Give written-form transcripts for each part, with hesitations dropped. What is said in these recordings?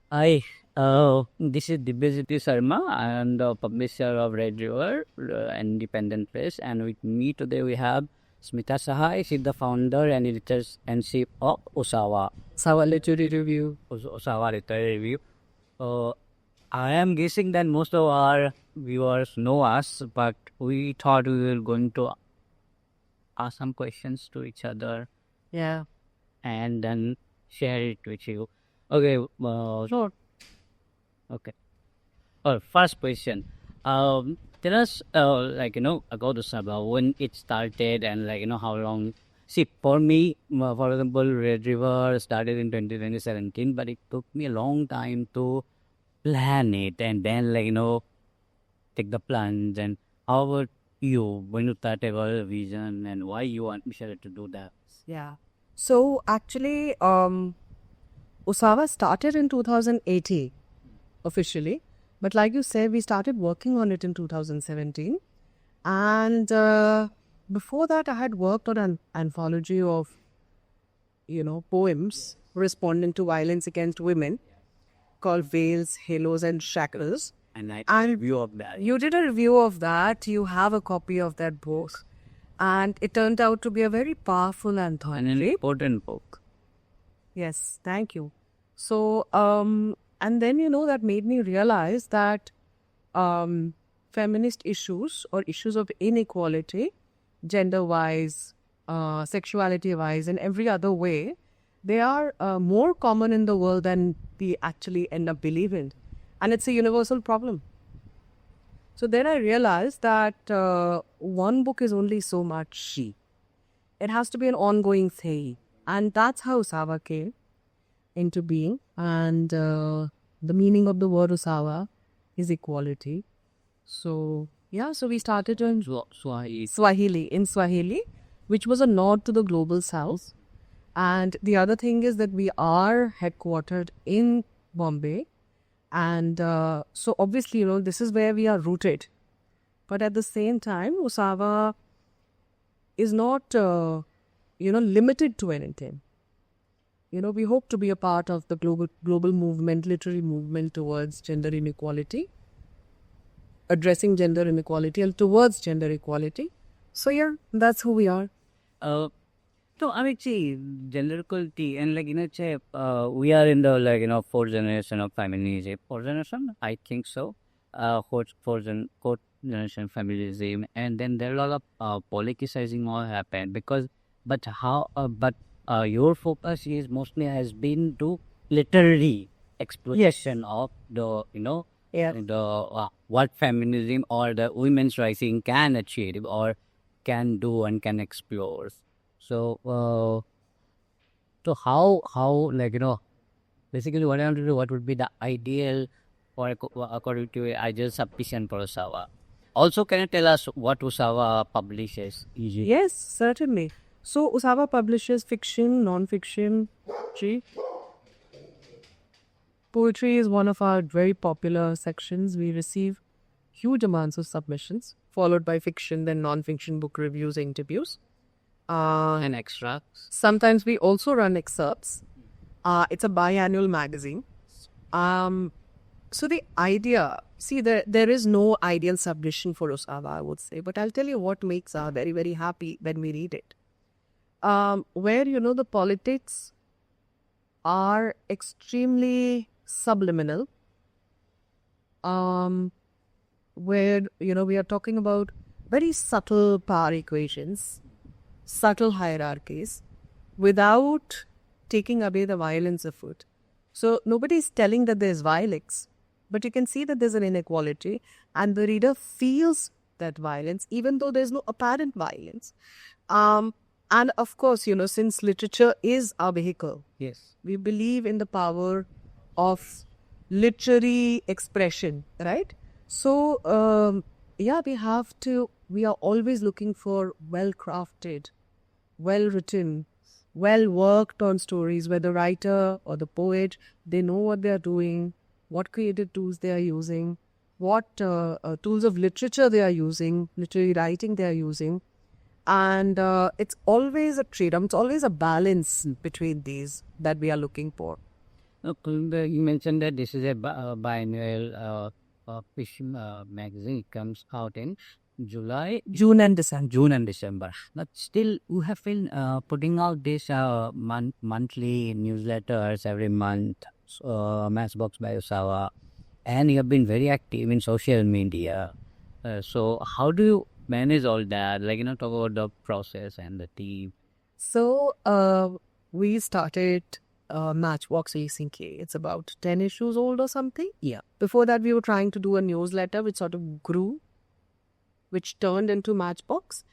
Hi, this is Dibyajyoti Sarma. I am the publisher of Red River, independent press, and with me today we have Smita Sahay. She's the founder and editor-in-chief of Usawa. Usawa Literary Review. Usawa Literary Review. Uh, I am guessing that most of our viewers know us, but we thought we were going to ask some questions to each other. Yeah. And then share it with you. Okay, so okay. First question. Tell us, about the Sabha, when it started and how long. See, for me, for example, Red River started in 2017, but it took me a long time to plan it and then take the plunge. And how about you when you thought about the vision and why you want decided to do that? Yeah. So actually, Usawa started in 2018 officially, but like you said, we started working on it in 2017. And before that, I had worked on an anthology of, poems responding to violence against women called Veils, Halos, and Shackles. And I And review of that. You did a review of that. You have a copy of that book. And it turned out to be a very powerful And an anthology. important book. Yes, thank you. So, and then, that made me realize that feminist issues or issues of inequality, gender-wise, sexuality-wise, and every other way, they are more common in the world than we actually end up believing. And it's a universal problem. So then I realized that one book is only so much. It has to be an ongoing thing. And that's how Usawa came into being. And the meaning of the word Usawa is equality. So, yeah, so we started in Swahili, which was a nod to the global south. And the other thing is that we are headquartered in Bombay. And so obviously, this is where we are rooted. But at the same time, Usawa is not, limited to anything. We hope to be a part of the global movement, literary movement towards gender inequality, addressing gender inequality and towards gender equality. So yeah, that's who we are. So I mean, see, gender equality and we are in the fourth generation of feminism. Fourth generation, I think so. Fourth generation feminism, and then there are a lot of politicizing all happened because, but your focus is mostly has been to literary exploration of the what feminism or the women's rising can achieve or can do and can explore. So, how basically what I want to do, what would be the ideal or according to ideal sufficient for Usawa? Also, can you tell us what Usawa publishes? Yes, certainly. So Usawa publishes fiction, non-fiction, poetry. Poetry is one of our very popular sections. We receive huge amounts of submissions, followed by fiction, then non-fiction book reviews, interviews. And extracts. Sometimes we also run excerpts. It's a biannual magazine. So the idea, see, there is no ideal submission for Usawa, I would say, but I'll tell you what makes us very, very happy when we read it. Where, the politics are extremely subliminal. Where, we are talking about very subtle power equations, subtle hierarchies, without taking away the violence of it. So nobody is telling that there's violence, but you can see that there's an inequality and the reader feels that violence, even though there's no apparent violence. And of course, since literature is our vehicle, Yes, we believe in the power of literary expression, right? So, we are always looking for well-crafted, well-written, well-worked on stories where the writer or the poet, they know what they are doing, what creative tools they are using, what tools of literature they are using, literary writing they are using. And it's always a trade-off. It's always a balance between these that we are looking for. You mentioned that this is a biannual fish magazine. It comes out in July, June and December. June and December. But still, you have been putting out this monthly newsletters every month, Matchbox by Usawa, and you have been very active in social media. So how do you manage all that? Talk about the process and the team. So we started Matchbox recently. It's about 10 issues old or something. Yeah. Before that, we were trying to do a newsletter which sort of grew, which turned into Matchbox.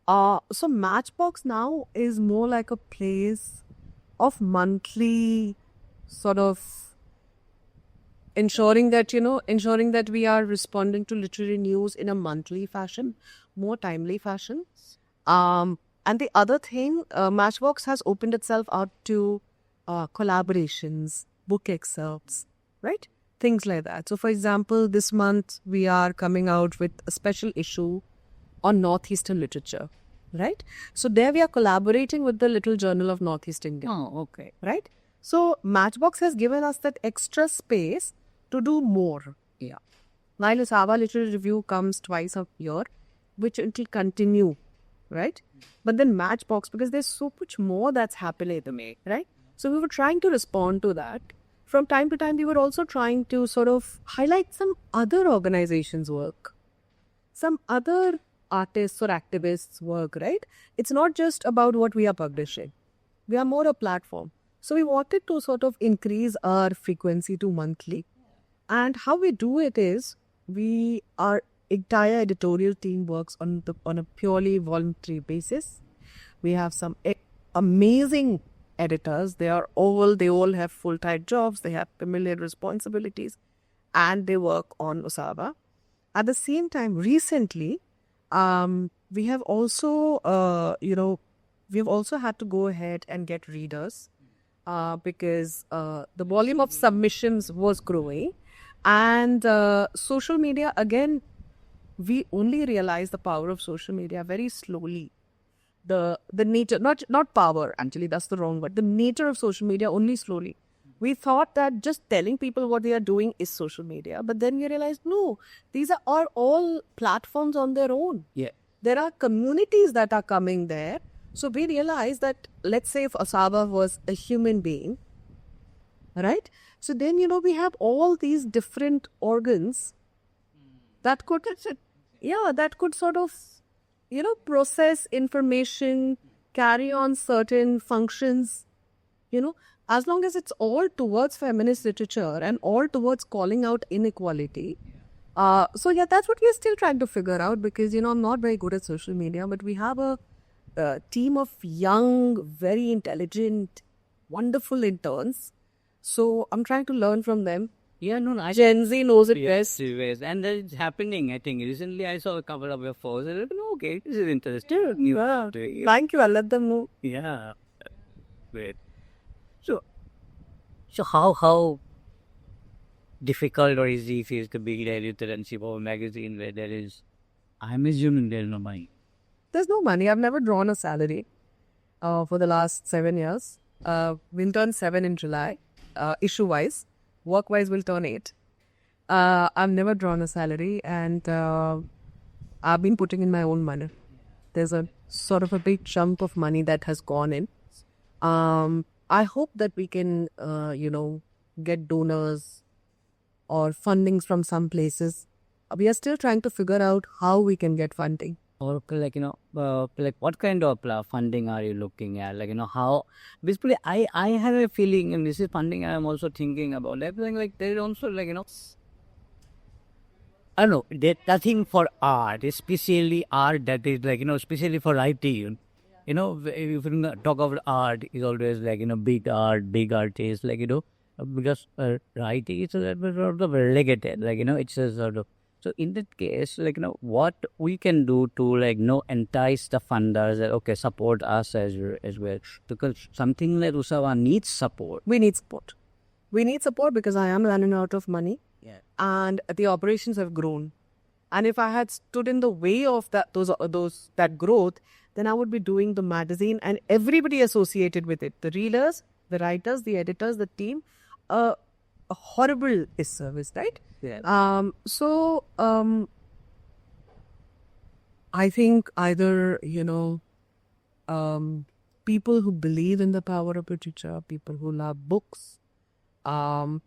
So Matchbox now is more like a place of monthly sort of ensuring that we are responding to literary news in a monthly fashion, more timely fashion. And the other thing, Matchbox has opened itself out to collaborations, book excerpts, right? Things like that. So, for example, this month we are coming out with a special issue on Northeastern literature, right? So, there we are collaborating with the Little Journal of Northeast India. Oh, okay. Right? So, Matchbox has given us that extra space to do more. Yeah. While Usawa Literary Review comes twice a year, which it will continue, right? But then Matchbox, because there's so much more that's happening to me, right? So we were trying to respond to that. From time to time, we were also trying to sort of highlight some other organizations' work, some other artists or activists' work, right? It's not just about what we are publishing. We are more a platform. So we wanted to sort of increase our frequency to monthly. And how we do it is, our entire editorial team works on a purely voluntary basis. We have some amazing editors. They all have full-time jobs. They have familiar responsibilities, and they work on Usawa. At the same time, recently, we have also had to go ahead and get readers because the volume of submissions was growing, and social media again. We only realize the power of social media very slowly. The nature, not power, actually, that's the wrong word. The nature of social media only slowly. We thought that just telling people what they are doing is social media. But then we realized, no, these are all platforms on their own. Yeah. There are communities that are coming there. So we realized that, let's say if Usawa was a human being, right? So then, we have all these different organs that could sort of, process information, carry on certain functions, as long as it's all towards feminist literature and all towards calling out inequality. So that's what we're still trying to figure out because, I'm not very good at social media, but we have a team of young, very intelligent, wonderful interns. So I'm trying to learn from them. Yeah, no, Gen Z knows it best. Yes, and it's happening. I think recently I saw a couple of your posts. I said, okay, this is interesting. Thank you. I'll let them know. Yeah, great. So how difficult or easy it is to be the editor-in-chief of a magazine where there is, I'm assuming there's no money. There's no money. I've never drawn a salary for the last 7 years. We'll turn 7 in July, issue-wise. Work-wise, we'll turn 8. I've never drawn a salary, and I've been putting in my own money. There's a sort of a big chunk of money that has gone in. I hope that we can, get donors or fundings from some places. We are still trying to figure out how we can get funding. Or what kind of funding are you looking at? How basically I have a feeling, and this is funding I'm also thinking about. Everything there's also I don't know, there's nothing for art, especially art that is especially for writing. If you talk about art, is always big art, big artists, because writing is sort of relegated, it's a sort of. So in that case, what we can do to entice the funders that support us as well, because something like Usawa needs support. We need support. We need support because I am running out of money, and the operations have grown. And if I had stood in the way of that growth, then I would be doing the magazine and everybody associated with it, the readers, the writers, the editors, the team. a horrible disservice, right? Yeah. I think either, people who believe in the power of literature, people who love books, or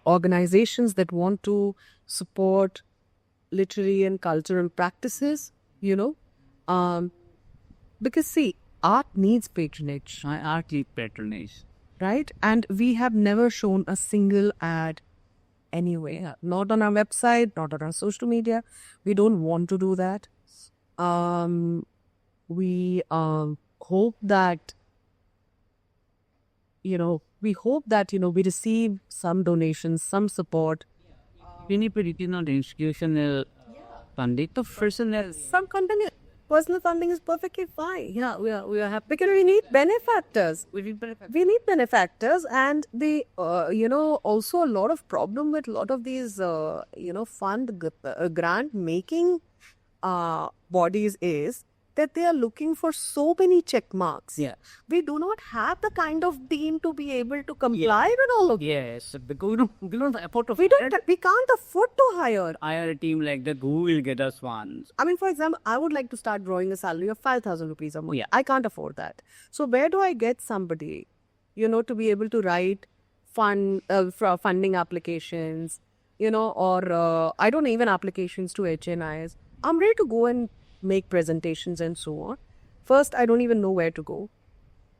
organizations that want to support literary and cultural practices, because see, art needs patronage, I artly patronage. right? And we have never shown a single ad anywhere, not on our website, not on our social media. We don't want to do that. We hope that we receive some donations, some support. It is not institutional funding. The personal. Some personal funding is perfectly fine. Yeah, we are happy because we need benefactors. We need benefactors, and the also a lot of problem with a lot of these grant making bodies is that they are looking for so many check marks. Yeah. We do not have the kind of team to be able to comply with all of Yes, because we don't afford to we can't afford to hire. hire a team like that who will get us funds. I mean, for example, I would like to start drawing a salary of 5,000 rupees a month. Yeah. I can't afford that. So where do I get somebody, to be able to write funding applications, or I don't even applications to HNIs. I'm ready to go and make presentations and so on. First, I don't even know where to go.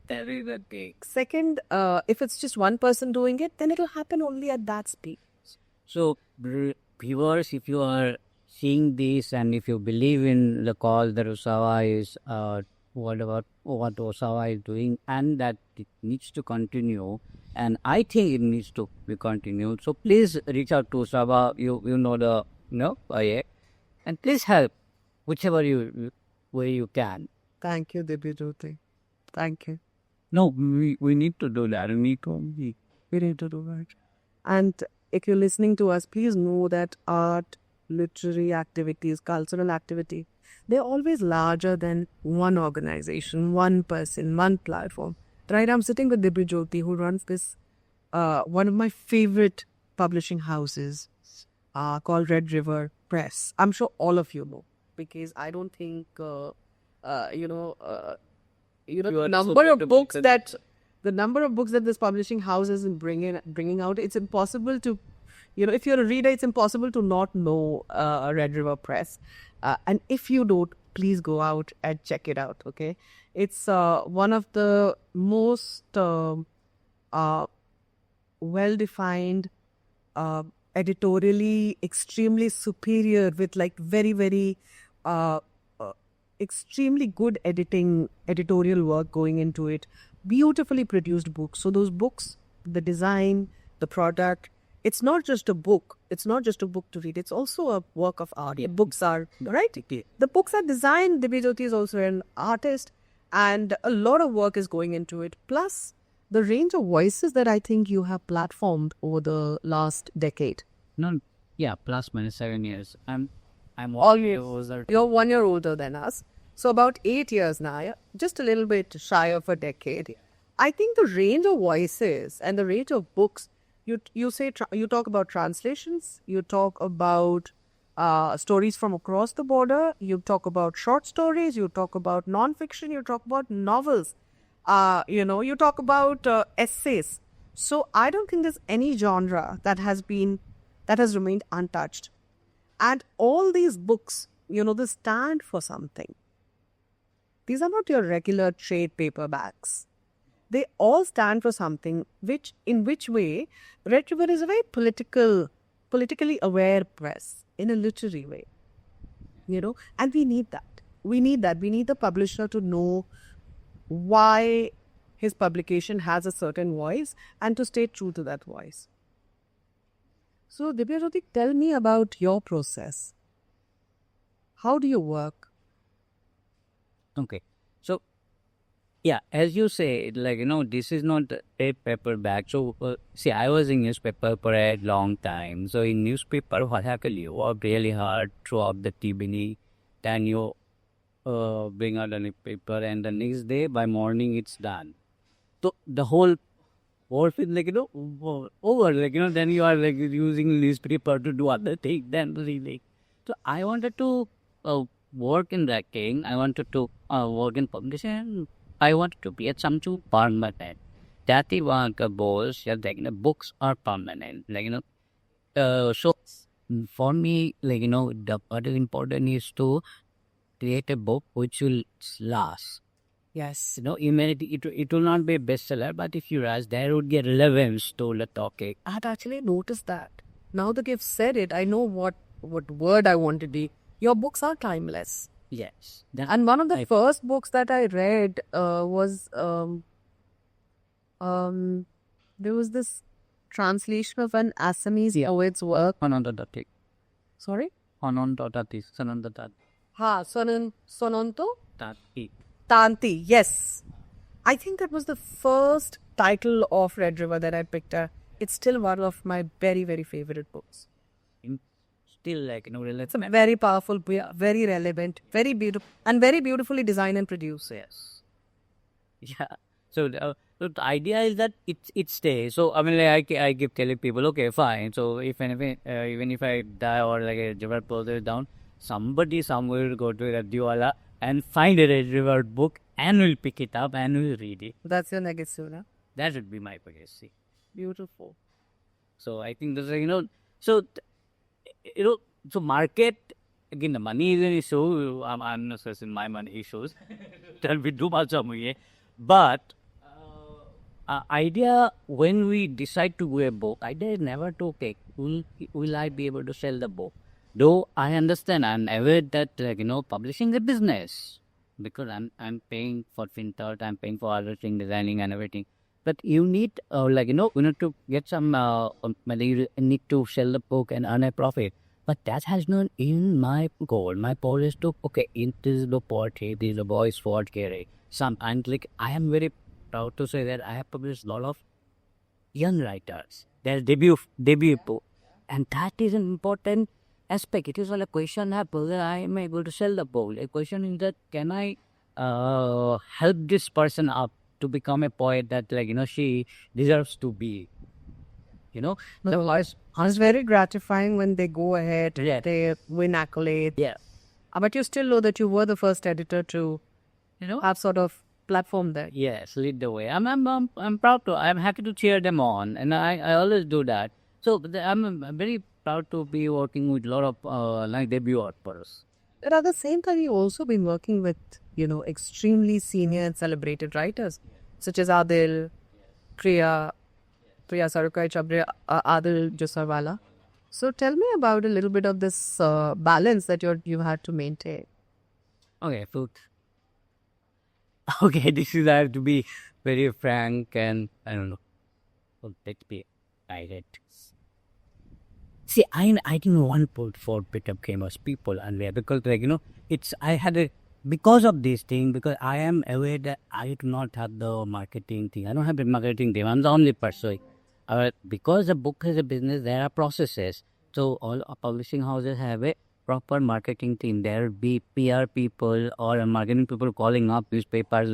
That is the thing. Second, if it's just one person doing it, then it'll happen only at that speed. So, viewers, if you are seeing this and if you believe in the call that Usawa is, what Usawa is doing, and that it needs to continue, and I think it needs to be continued. So please reach out to Usawa. You know the and please help whichever way you can. Thank you, Dibyajyoti. Thank you. No, we need to do that. We need to do that. And if you're listening to us, please know that art, literary activities, cultural activity, they're always larger than one organization, one person, one platform. Right? I'm sitting with Dibyajyoti, who runs this, one of my favorite publishing houses called Red River Press. I'm sure all of you know, because I don't think, the number of books that this publishing house is bringing out, it's impossible to, if you're a reader, it's impossible to not know Red River Press. And if you don't, please go out and check it out, okay? It's one of the most well-defined, editorially extremely superior, with like very, very extremely good editorial work going into it. Beautifully produced books. So those books, the design, the product, it's not just a book. It's not just a book to read. It's also a work of art. The books are, right? The books are designed. Dibyajyoti is also an artist, and a lot of work is going into it. Plus, the range of voices that I think you have platformed over the last decade. No, yeah, plus minus 7 years. I'm always. You're 1 year older than us. So about 8 years now, just a little bit shy of a decade. I think the range of voices and the range of books, you talk about translations, you talk about stories from across the border, you talk about short stories, you talk about non-fiction, you talk about novels, you talk about essays. So I don't think there's any genre that has remained untouched. And all these books, they stand for something. These are not your regular trade paperbacks. They all stand for something, in which way Red River is a very politically aware press in a literary way. And we need that. We need the publisher to know why his publication has a certain voice and to stay true to that voice. So, Dibyajyoti, tell me about your process. How do you work? Okay. So, yeah, as you say, this is not a paperback. So, see, I was in newspaper for a long time. So, in newspaper, what happened? You work really hard throughout the evening. Then you bring out a paper, and the next day, by morning, it's done. So, the whole work is like, over, like, then you are like using newspaper to do other things, then really. So I wanted to work in writing, I wanted to work in publishing, I wanted to be at something permanent. That is one goals, yeah, like, books are permanent, like, so for me, like, the other important is to create a book which will last. Yes. It will not be a bestseller, but if you ask, there would be a relevance to the topic. I had actually noticed that. Now that you've said it, I know what word I want to be. Your books are timeless. Yes. And one of the first books that I read was there was this translation of an Assamese poet's work. Anandadati. Sorry? Anandadati. Sanandadati. Ha, Sononto? Tati. Tanti, yes. I think that was the first title of Red River that I picked up. It's still one of my very, very favorite books. Still, like, It's a very powerful, very relevant, very beautiful, and very beautifully designed and produced. Yes. Yeah. So the idea is that it stays. So I mean, like, I keep telling people, okay, fine. So even if I die or like a river goes down, somebody somewhere will go to Radiola and find a Red River book and will pick it up and will read it. That's your legacy, no? That would be my legacy. Beautiful. So I think there's so market, again, the money is an issue. I'm not stressing my money issues. That we do much of it. But idea when we decide to do a book, idea is never to take. Will I be able to sell the book? Though I understand, I'm aware that publishing is a business, because I'm paying for printout, I'm paying for other thing, designing and everything. But you need to get some you need to sell the book and earn a profit. But that has not in my goal. My goal is to this is the poetry, this is the voice for carry. And like I am very proud to say that I have published a lot of young writers. Their debut book, and that is an important aspect. It is all a question whether I am able to sell the book. A question is that can I help this person up to become a poet that she deserves to be. It's very gratifying when they go ahead, they win accolades. Yeah. But you still know that you were the first editor to have sort of platform there. Yes, lead the way. I'm proud to. I'm happy to cheer them on, and I always do that. So I'm very proud to be working with a lot of debut authors. But at the same time, you've also been working with extremely senior and celebrated writers such as Adil, Priya Sarukai Chabre, Adil Jusarwala. So tell me about a little bit of this balance that you had to maintain. Okay, food. Okay, this is I have to be very frank and I don't know. Well, let's be direct. See, I think one point for better famous people and there because because of this thing, because I am aware that I do not have the marketing thing. I don't have the marketing team. I'm the only person. Because the book is a business, there are processes. So all publishing houses have a proper marketing team. There will be PR people or marketing people calling up newspapers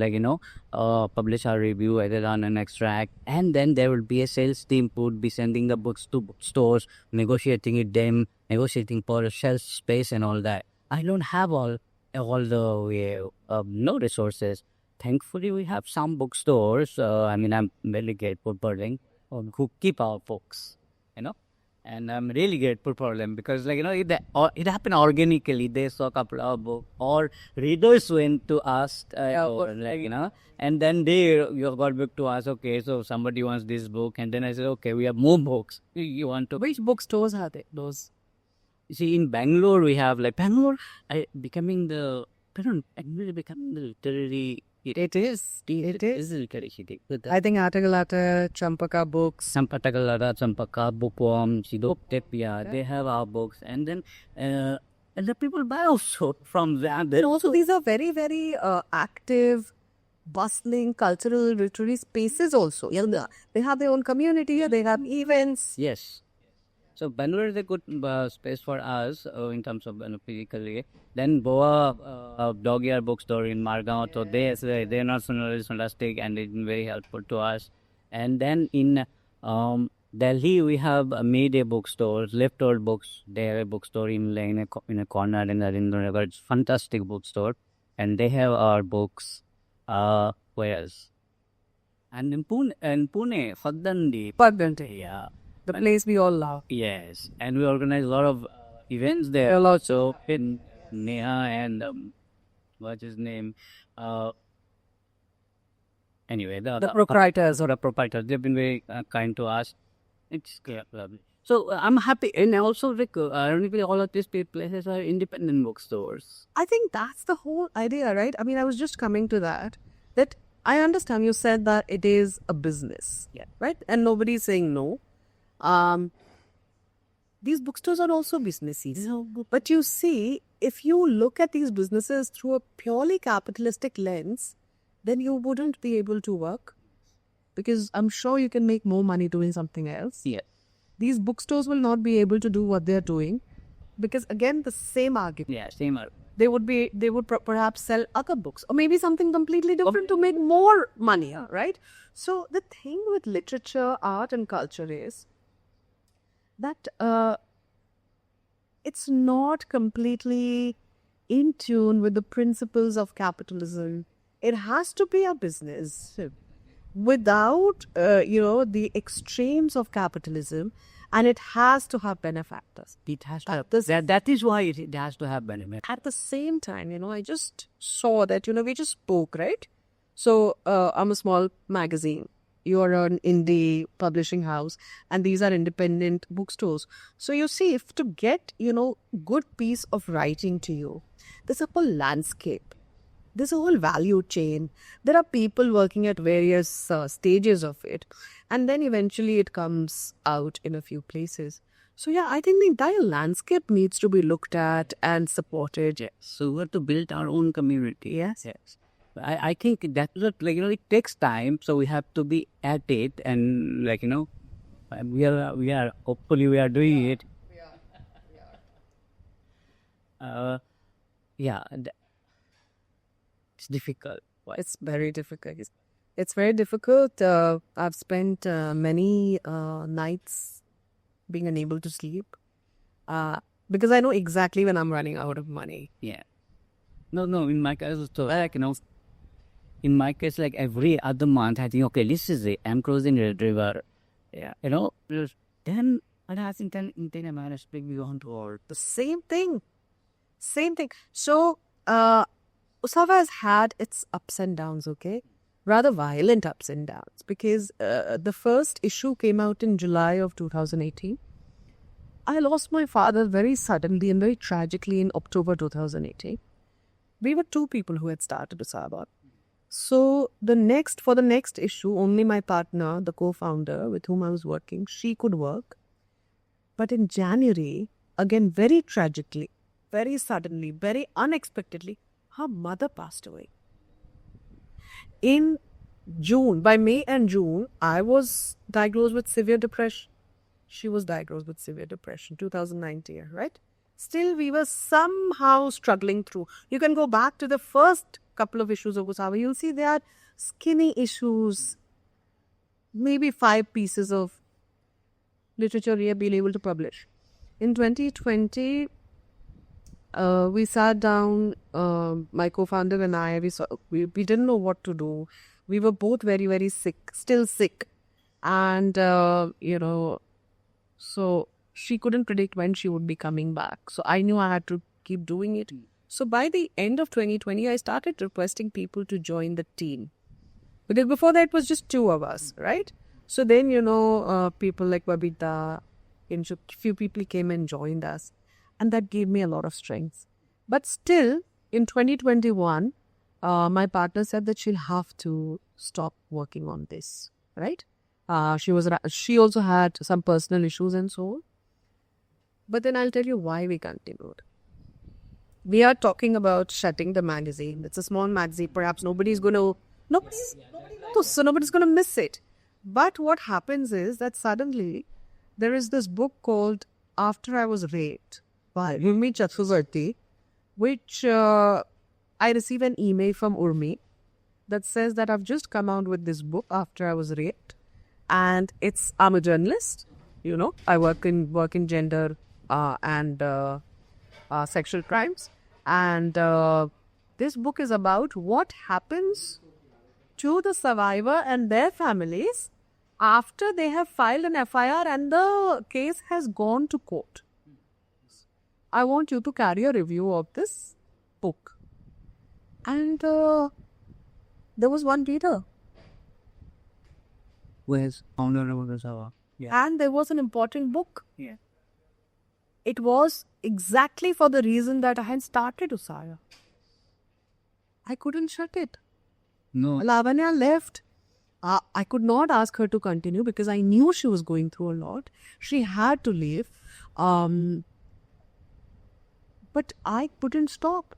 publish our review, either on an extract. And then there will be a sales team who would be sending the books to bookstores, negotiating with them, negotiating for shelf space and all that. I don't have all the no resources. Thankfully, we have some bookstores. I'm very grateful for them who keep our books, and I'm really grateful for them because, it happened organically. They saw a couple of books, or readers went to us, and then they got back to us. Okay, so somebody wants this book, and then I said, okay, we have more books. You want to? Which bookstores are they? Those. See, in Bangalore, we have becoming the literary. It is. Literary city. I think Atagalata, Champaka books. Champaka, Bookworm, Sidoptepia, they have our books. And then and the people buy also from them. And also, these are very, very active, bustling, cultural, literary spaces also. They have their own community, they have events. Yes. So Bangalore is a good space for us in terms of physically. Then Boa Dog Ear Bookstore in Margaon, so they're not fantastic and it's been very helpful to us. And then in Delhi, we have a Mayday bookstore, Leftover Books. They have a bookstore in a corner in Narendra. It's fantastic bookstore, and they have our books. Where else? And in Pune, Faddandi. Pardante, Yeah. the place we all love. Yes, and we organize a lot of events there. A lot. So in Neha and what's his name? Anyway, The proprietors. or the proprietors, they've been very kind to us. It's lovely. So I'm happy, and also ironically, all of these places are independent bookstores. I think that's the whole idea, right? I mean, I was just coming to that. That I understand you said that it is a business, Yeah. right? And nobody's saying no. These bookstores are also businesses. But you see, if you look at these businesses through a purely capitalistic lens, then you wouldn't be able to work. Because I'm sure you can make more money doing something else. Yeah. These bookstores will not be able to do what they're doing. Because again, the same argument. Yeah, same. They would perhaps sell other books or maybe something completely different to make more money, right? So the thing with literature, art and culture is that it's not completely in tune with the principles of capitalism. It has to be a business without, the extremes of capitalism, and it has to have benefactors. It has to have, that is why it has to have benefit. At the same time, I just saw that, we just spoke, right? So I'm a small magazine. You're an indie publishing house, and these are independent bookstores. So you see, if to get, good piece of writing to you, there's a whole landscape. There's a whole value chain. There are people working at various stages of it. And then eventually it comes out in a few places. So yeah, I think the entire landscape needs to be looked at and supported. Yes. So we have to build our own community. Yes. I think that it takes time. So we have to be at it, and we are hopefully we are doing it. Yeah. It's difficult. Why? It's very difficult. It's very difficult. I've spent many nights being unable to sleep because I know exactly when I'm running out of money. Yeah. No. In my case, in my case, like every other month, I think, okay, this is it. I'm crossing the river. Yeah. Then I think then I managed to be on to all. The same thing. So, Usawa has had its ups and downs, okay? Rather violent ups and downs, because the first issue came out in July of 2018. I lost my father very suddenly and very tragically in October 2018. We were two people who had started Usawa. So for the next issue, only my partner, the co-founder with whom I was working, she could work. But in January, again, very tragically, very suddenly, very unexpectedly, her mother passed away. In June, by May and June, I was diagnosed with severe depression. She was diagnosed with severe depression, 2019, right? Still, we were somehow struggling through. You can go back to the first couple of issues of Usawa. You'll see there are skinny issues, maybe 5 pieces of literature we have been able to publish. In 2020, we sat down, my co-founder and I, we didn't know what to do. We were both very, very sick, still sick. And, so she couldn't predict when she would be coming back. So I knew I had to keep doing it. So by the end of 2020, I started requesting people to join the team. Because before that, it was just 2 of us, right? So then, people like Babita, a few people came and joined us. And that gave me a lot of strength. But still, in 2021, my partner said that she'll have to stop working on this, right? She also had some personal issues and so on. But then I'll tell you why we continued. We are talking about shutting the magazine. It's a small magazine. Perhaps nobody's going to miss it. But what happens is that suddenly there is this book called After I Was Raped by Urmi Chaturvedi, which I receive an email from Urmi that says that I've just come out with this book after I was raped. and I'm a journalist. I work in gender and sexual crimes, and this book is about what happens to the survivor and their families after they have filed an FIR and the case has gone to court. I want you to carry a review of this book. And there was one reader. Where's founder of Usawa? Yeah. And there was an important book. Yeah. It was exactly for the reason that I had started Usawa. I couldn't shut it. No. Lavanya left. I could not ask her to continue because I knew she was going through a lot. She had to leave. But I couldn't stop.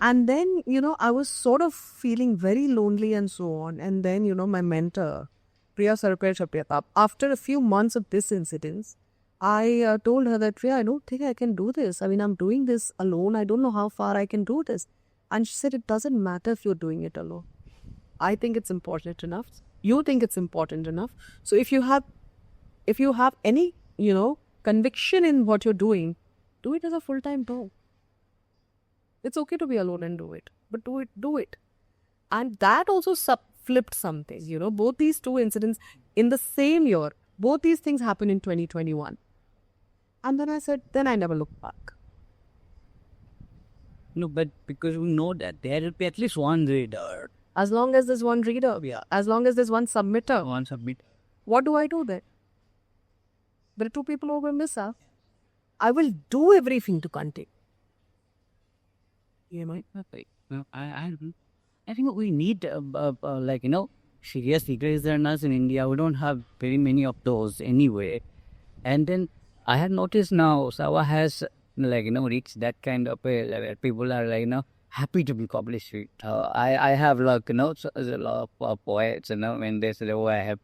And then, I was sort of feeling very lonely and so on. And then, my mentor, Priya Sarkar, after a few months of this incident, I told her that, Priya, I don't think I can do this. I mean, I'm doing this alone. I don't know how far I can do this. And she said, it doesn't matter if you're doing it alone. I think it's important enough. You think it's important enough. So if you have any, conviction in what you're doing, do it as a full-time job. It's okay to be alone and do it, but do it. And that also flipped something, both these two incidents in the same year, both these things happened in 2021. And then I said, then I never looked back. No, but because we know that there will be at least one reader. As long as there's one reader, as long as there's one submitter. One submit. What do I do then? There are two people who will miss out. I will do everything to continue. No, I think we need serious secret learners in India. We don't have very many of those anyway. And then I have noticed now Usawa has reached that kind of a level. People are happy to be published with. I have a lot of poets, when they say, oh, I have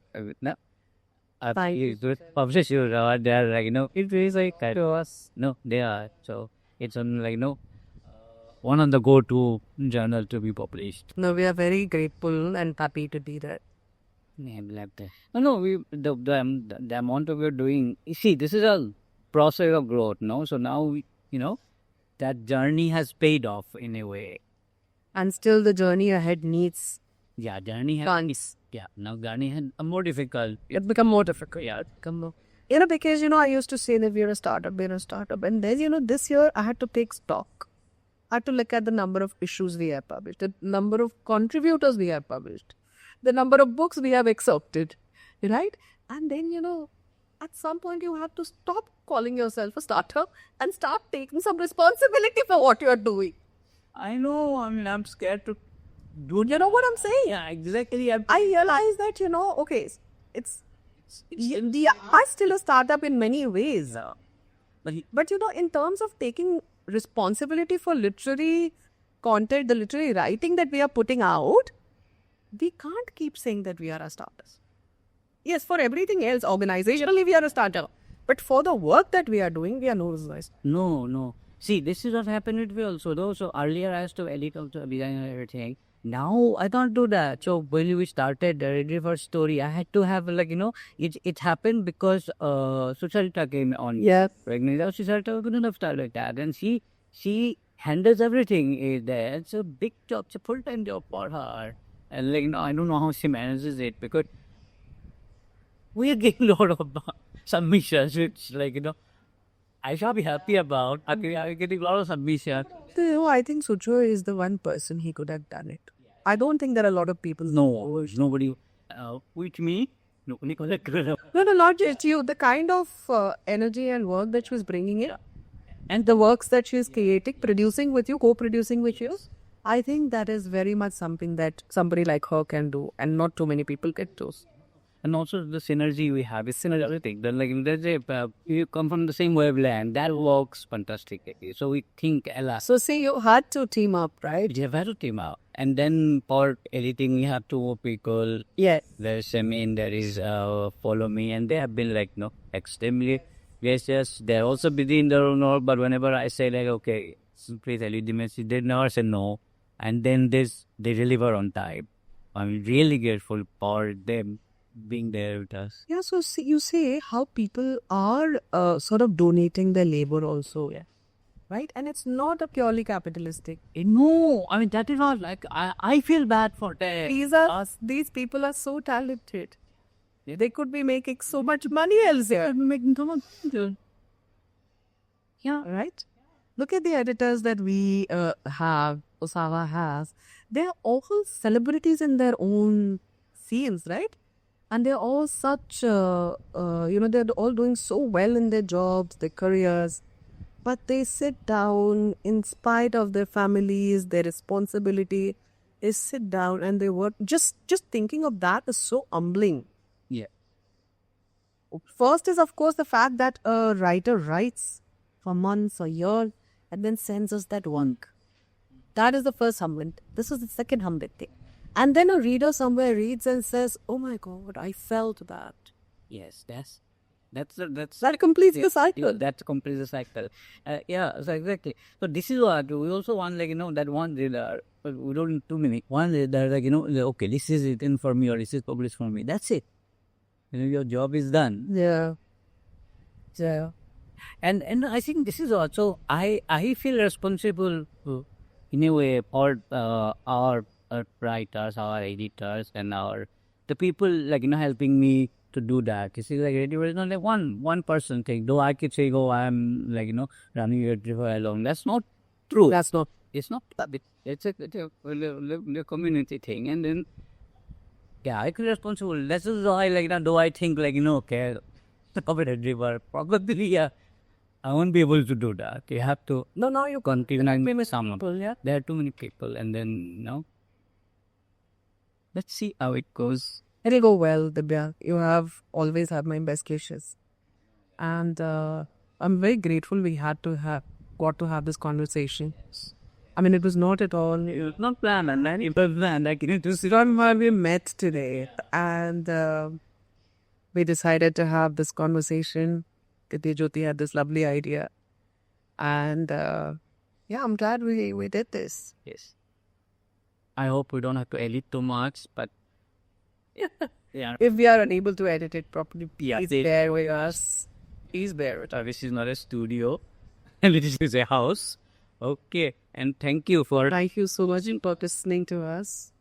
published you, they are it is like that to us. No, they are. So it's one of the go-to journal to be published. No, we are very grateful and happy to be there. Yeah, like that. No, the amount of we're doing. You see, this is a process of growth, no? So now, that journey has paid off in a way. And still the journey ahead needs... Yeah, journey has... Yeah, now journey has more difficult. It become more difficult. Yeah. Because, I used to say that we're a startup. And then, this year I had to take stock. I had to look at the number of issues we have published, the number of contributors we have published, the number of books we have accepted, right? And then, at some point you have to stop calling yourself a startup and start taking some responsibility for what you are doing. I know, I'm scared to do. You know what I'm saying? Yeah, exactly. I realize that, okay, we are still a startup in many ways. But, in terms of taking responsibility for literary content, the literary writing that we are putting out, we can't keep saying that we are a startup. Yes, for everything else, organizationally we are a startup. But for the work that we are doing, we are no resource. No. See, this is what happened with me also though. So earlier I used to edit also design and everything. Now I don't do that. So when we started the Ready for Story, I had to have it happened because Sucharita came on. Yeah. Pregnant. Sucharita couldn't have started like that. And she handles everything there. It's a big job. It's a full-time job for her. And I don't know how she manages it because we are getting a lot of submissions, which I shall be happy about. I'm getting a lot of submissions. I think Sucho is the one person he could have done it. I don't think there are a lot of people. No, nobody. With me, nobody could have done it. No, not just you. The kind of energy and work that she was bringing in, and the works that she is creating, producing with you, co-producing with you, I think that is very much something that somebody like her can do, and not too many people get those. And also the synergy we have is synergetic. You come from the same wavelength. That works fantastically. So we think, Ella. So see, you had to team up, right? You have to team up. And then for editing, we have 2 more people. Yes. There's there is Follow Me. And they have been extremely, yes. They're also busy in their own work. But whenever I say okay, please tell you the message, they never say no. And then they deliver on time. I'm really grateful for them being there with us. Yeah, so see, you say how people are sort of donating their labor also, yeah, right? And it's not a purely capitalistic. No, I mean that is not like I feel bad for them. These people are so talented. They could be making so much money elsewhere. Making so much. Yeah. Right? Look at the editors that we have, Usawa has. They're all celebrities in their own fields, right? And they're all such, they're all doing so well in their jobs, their careers. But they sit down in spite of their families, their responsibility. They sit down and they work. Just thinking of that is so humbling. Yeah. First is, of course, the fact that a writer writes for months or years and then sends us that work. That is the first humbling. This is the second humbling thing. And then a reader somewhere reads and says, "Oh my God, I felt that." Yes, that's That completes the cycle. That completes the cycle. Yeah, so exactly. So this is what we also want, like, that one reader. We don't need too many. One reader, like, okay, this is written for me or this is published for me. That's it. Your job is done. Yeah. Yeah. And I think this is also I feel responsible in a way for our writers, our editors, and the people, like, helping me to do that. You see, like, radio is not like one person thing. Though I could say, "Oh, I'm, like, running your river alone." That's not true. That's not. It's not. It's a community thing, and then yeah, I feel responsible. That's why, like, though I think, like, okay, the covered river probably, yeah, I won't be able to do that. You have to. No, you can't. Be with someone. People, yeah. There are too many people, and then let's see how it goes. It'll go well, Dibya. You have always had my best wishes. And I'm very grateful we got to have this conversation. I mean, it was not at all. It was not planned, and then it was planned. Like, to sit on why we met today. And we decided to have this conversation. Dibyajyoti had this lovely idea. And I'm glad we did this. Yes. I hope we don't have to edit too much, but yeah. If we are unable to edit it properly, please they- bear with us. Please bear with us. This is not a studio, and this is a house. Okay, and thank you for. Thank you so much for listening to us.